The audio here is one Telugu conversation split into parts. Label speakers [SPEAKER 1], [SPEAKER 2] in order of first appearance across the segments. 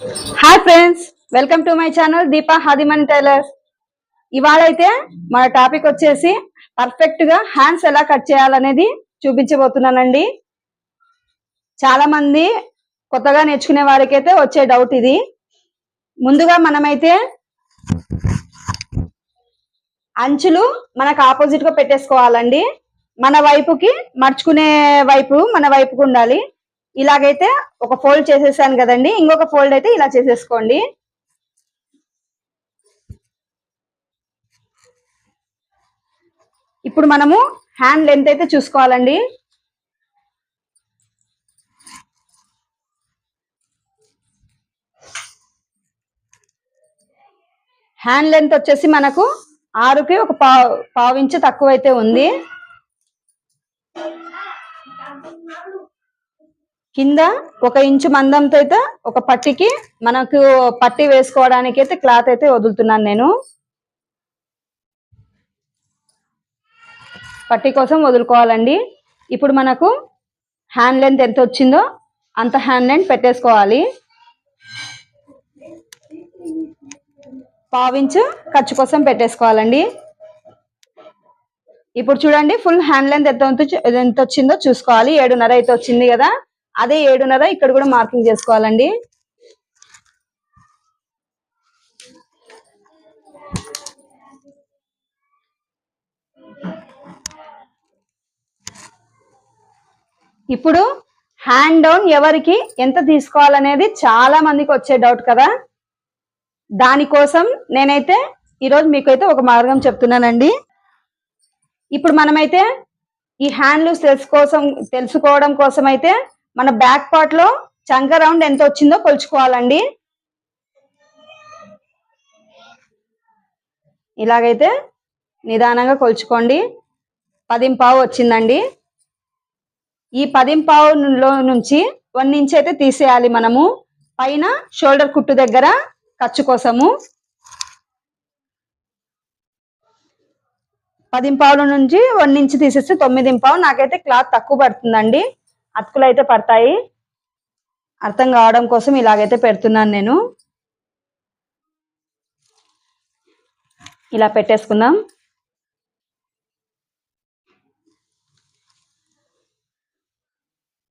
[SPEAKER 1] Hi friends, welcome to my channel Deepa Hadiman tailor. ఇవాళ అయితే మన టాపిక్ వచ్చేసి పర్ఫెక్ట్ గా హ్యాండ్స్ ఎలా కట్ చేయాలనేది చూపించబోతున్నానండి. చాలా మంది కొత్తగా నేర్చుకునే వారికైతే వచ్చే డౌట్ ఇది. ముందుగా మనమైతే అంచులు మనకు ఆపోజిట్ గా పెట్టేసుకోవాలండి. మన వైపుకి మర్చుకునే వైపు మన వైపుకు ఉండాలి. ఇలాగైతే ఒక ఫోల్డ్ చేసేసాను కదండి, ఇంకొక ఫోల్డ్ అయితే ఇలా చేసేసుకోండి. ఇప్పుడు మనము హ్యాండ్ లెంత్ అయితే చూసుకోవాలండి. హ్యాండ్ లెంత్ వచ్చేసి మనకు 6కి ఒక పావు ఇంచు తక్కువ అయితే ఉంది. కింద 1 ఇంచు మందంతో అయితే ఒక పట్టికి మనకు పట్టి వేసుకోవడానికి అయితే క్లాత్ అయితే వదులుతున్నాను నేను. పట్టి కోసం వదులుకోవాలండి. ఇప్పుడు మనకు హ్యాండ్ లెంత్ ఎంత వచ్చిందో అంత హ్యాండ్ లెంత్ పెట్టేసుకోవాలి. పావు ఇంచు ఖర్చు కోసం పెట్టేసుకోవాలండి. ఇప్పుడు చూడండి, ఫుల్ హ్యాండ్ లెంత్ ఎంత వచ్చిందో చూసుకోవాలి. 7.5 అయితే వచ్చింది కదా, అదే 7.5 ఇక్కడ కూడా మార్కింగ్ చేసుకోవాలండి. ఇప్పుడు హ్యాండ్ డౌన్ ఎవరికి ఎంత తీసుకోవాలనేది చాలా మందికి వచ్చే డౌట్ కదా. దానికోసం నేనైతే ఈరోజు మీకైతే ఒక మార్గం చెప్తున్నానండి. ఇప్పుడు మనమైతే ఈ హ్యాండ్ లూస్ తెలుసుకోవడం కోసం అయితే మన బ్యాక్ పార్ట్ లో చంక రౌండ్ ఎంత వచ్చిందో కొలుచుకోవాలండి. ఇలాగైతే నిదానంగా కొలుచుకోండి. 10.5 వచ్చిందండి. ఈ 10.5లో నుంచి 1 ఇంచ్ అయితే తీసేయాలి మనము, పైన షోల్డర్ కుట్టు దగ్గర ఖర్చు కోసము. 10.5 నుంచి 1 ఇంచ్ తీసేస్తే 9.5. నాకైతే క్లాత్ తక్కువ పడుతుందండి, అతుకులు అయితే పడతాయి. అర్థం కావడం కోసం ఇలాగైతే పెడుతున్నాను నేను. ఇలా పెట్టేసుకుందాం. -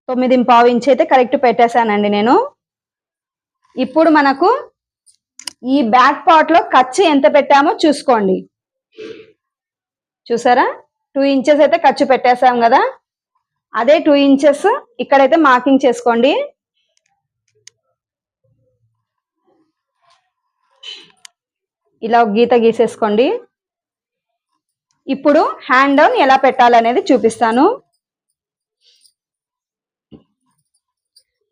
[SPEAKER 1] 9.5 ఇంచ్ అయితే కరెక్ట్ పెట్టేశానండి నేను. ఇప్పుడు మనకు ఈ బ్యాక్ పార్ట్ లో ఖర్చు ఎంత పెట్టామో చూసుకోండి. చూసారా, 2 ఇంచెస్ అయితే ఖర్చు పెట్టేసాం కదా, అదే 2 ఇంచెస్ ఇక్కడైతే మార్కింగ్ చేసుకోండి. ఇలా ఒక గీత గీసేసుకోండి. ఇప్పుడు హ్యాండ్ డౌన్ ఎలా పెట్టాలనేది చూపిస్తాను.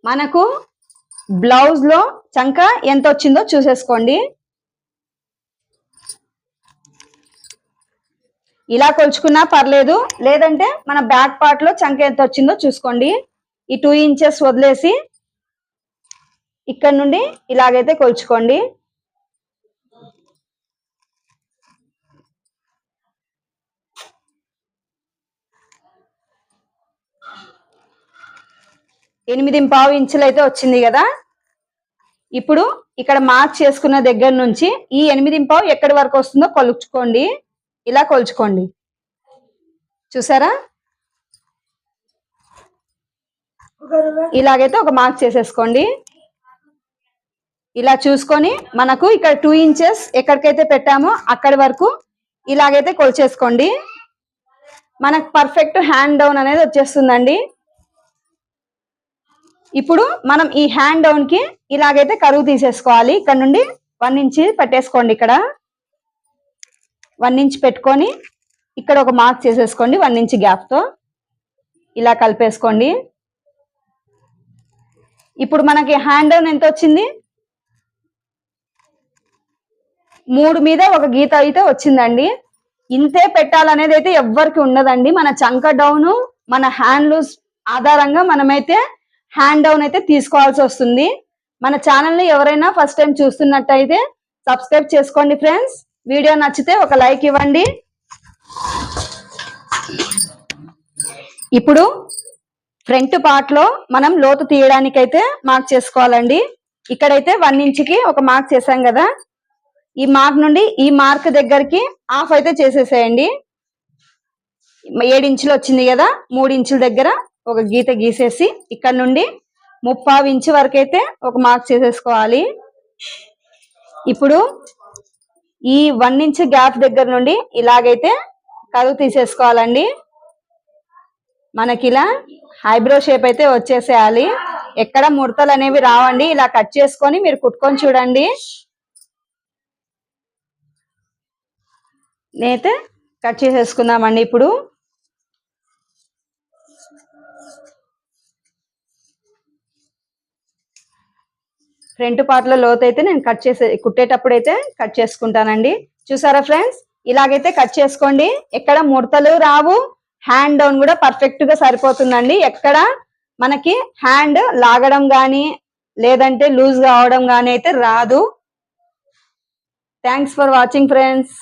[SPEAKER 1] మనకు బ్లౌజ్ లో చంక ఎంత వచ్చిందో చూసేసుకోండి. ఇలా కొలుచుకున్నా పర్లేదు, లేదంటే మన బ్యాక్ పార్ట్ లో చంక ఎంత వచ్చిందో చూసుకోండి. ఈ 2 ఇంచెస్ వదిలేసి ఇక్కడ నుండి ఇలాగైతే కొలుచుకోండి. ఎనిమిది పావు ఇంచులు అయితే వచ్చింది కదా. ఇప్పుడు ఇక్కడ మార్క్ చేసుకున్న దగ్గర నుంచి ఈ 8.5 ఎక్కడి వరకు వస్తుందో కొలుచుకోండి. ఇలా కొలుచుకోండి. చూసారా, ఇలాగైతే ఒక మార్క్ చేసేసుకోండి. ఇలా చూసుకొని మనకు ఇక్కడ 2 ఇంచెస్ ఎక్కడికైతే పెట్టామో అక్కడి వరకు ఇలాగైతే కొలిచేసుకోండి. మనకు పర్ఫెక్ట్ హ్యాండ్ డౌన్ అనేది వచ్చేస్తుందండి. ఇప్పుడు మనం ఈ హ్యాండ్ డౌన్ కి ఇలాగైతే కరువు తీసేసుకోవాలి. ఇక్కడ నుండి 1 ఇంచ్ పెట్టేసుకోండి. ఇక్కడ 1 ఇంచ్ పెట్టుకొని ఇక్కడ ఒక మార్క్ చేసేసుకోండి. 1 ఇంచ్ గ్యాప్ తో ఇలా కలిపేసుకోండి. ఇప్పుడు మనకి హ్యాండ్ డౌన్ ఎంత వచ్చింది? 3 మీద ఒక గీత అయితే వచ్చిందండి. ఇంతే పెట్టాలనేది అయితే ఎవ్వరికి ఉండదండి. మన చంక డౌన్, మన హ్యాండ్ లూజ్ ఆధారంగా మనమైతే హ్యాండ్ డౌన్ అయితే తీసుకోవాల్సి వస్తుంది. మన ఛానల్ని ఎవరైనా ఫస్ట్ టైం చూస్తున్నట్టయితే సబ్స్క్రైబ్ చేసుకోండి ఫ్రెండ్స్. వీడియో నచ్చితే ఒక లైక్ ఇవ్వండి. ఇప్పుడు ఫ్రంట్ పార్ట్ లో మనం లోతు తీయడానికైతే మార్క్ చేసుకోవాలండి. ఇక్కడైతే 1 ఇంచుకి ఒక మార్క్ చేసాం కదా, ఈ మార్క్ నుండి ఈ మార్క్ దగ్గరికి హాఫ్ అయితే చేసేసేయండి. 7 ఇంచులు వచ్చింది కదా, 3 ఇంచుల దగ్గర ఒక గీత గీసేసి ఇక్కడ నుండి 3/4 ఇంచు వరకు అయితే ఒక మార్క్ చేసేసుకోవాలి. ఇప్పుడు ఈ 1 ఇంచు గ్యాప్ దగ్గర నుండి ఇలాగైతే కరువు తీసేసుకోవాలండి. మనకి ఇలా ఐబ్రో షేప్ అయితే వచ్చేసేయాలి. ఎక్కడ ముడతలు అనేవి రావండి. ఇలా కట్ చేసుకొని మీరు కుట్టుకొని చూడండి. నేనైతే కట్ చేసేసుకుందామండి. ఇప్పుడు ఫ్రంట్ పార్ట్ లో లోతు అయితే నేను కుట్టేటప్పుడు అయితే కట్ చేసుకుంటానండి. చూసారా ఫ్రెండ్స్, ఇలాగైతే కట్ చేసుకోండి. ఎక్కడ ముడతలు రావు, హ్యాండ్ డౌన్ కూడా పర్ఫెక్ట్ గా సరిపోతుందండి. ఎక్కడ మనకి హ్యాండ్ లాగడం కానీ లేదంటే లూజ్ కావడం కానీ అయితే రాదు. Thanks for watching friends.